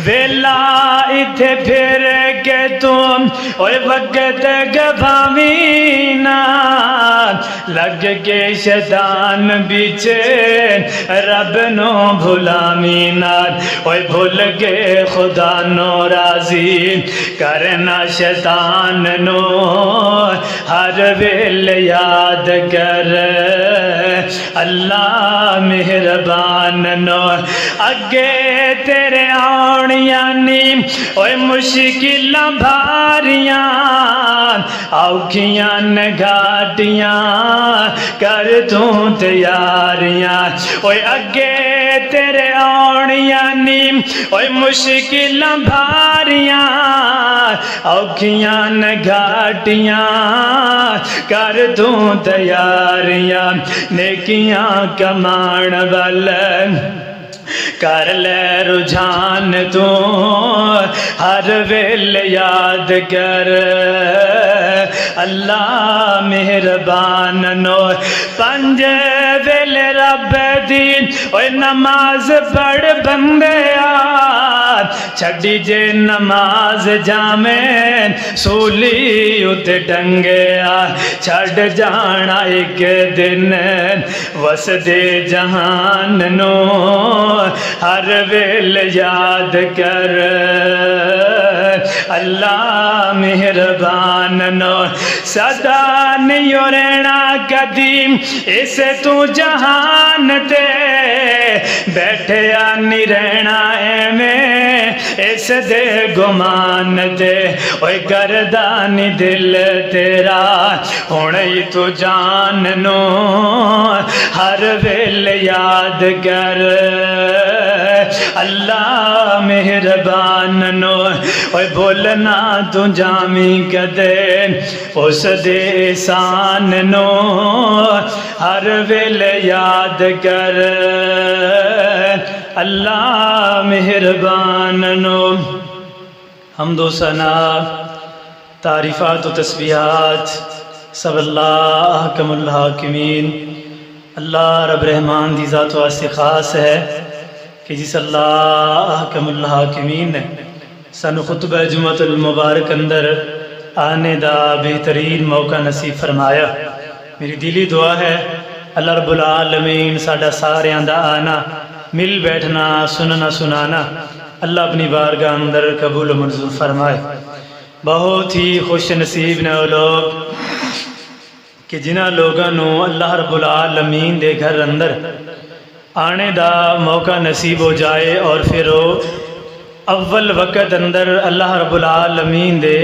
वेला इथे फिर के तुम और वक्त गवावी ना लग के शैतान बीचे रब नो भुलामी ना ओए भूल गए खुदा नो राजी करना शैतान नो हर वेल याद कर अल्लाह मेहरबान नो अगे तेरे आउणियां नी ओए मुश्किल भारियां औखियां न घाटियां कर तू तैयारियां ओए अगे तेरे आउणियां नी ओए मुश्किल भारियां औखियां न घाटियां कर तू तैयारियां नेकियां कमाण वाले कर ले रुझान तू हर वेल याद कर अल्लाह मेहरबान नो पंज वेल रब दी ओए नमाज पढ़ बंदे छड़ी जे नमाज जामे सूली उते टंगे छड़ जाना एक दिन वस दे जहान नो हर वेल याद कर अल्लाह मेहरबान नो सदा नहीं रहना कदीम इसे तू जहान ते बैठे नहीं रहना एवें इस दे गुमान दे ओए करदानी दिल तेरा हुणे ही तू जान नो हर वेल याद कर अल्लाह मेहरबान नो ओए भूलना तू जामी कदे उस दे एहसान नो हर वेल याद कर अल्लाह मेहरबान नो हम्दो सना तारीफ़ात व तस्बीहात सब अल्लाह अहकमुल हाकिमीन अल्लाह रब रहमान दी ज़ात वास्ते ख़ास है कि जिस अल्लाह अहकमुल हाकिमीन ने सानू खुतबा जुम्मतुल मुबारक अंदर आने दा बेहतरीन मौका नसीब फरमाया। मेरी दिली दुआ है अल्लाह रब्बुल आलमीन साडा सारियां दा आना मिल बैठना सुनना सुनाना अल्लाह अपनी बारगाह अंदर कबूल मंजूर फरमाए। बहुत ही खुश नसीब ने वो लोग कि जिन्हां लोगों को अल्लाह रब्बुल आलमीन दे घर अंदर आने दा मौका नसीब हो जाए और फिर वो अव्वल वक़्त अंदर अल्लाह रब्बुल आलमीन दे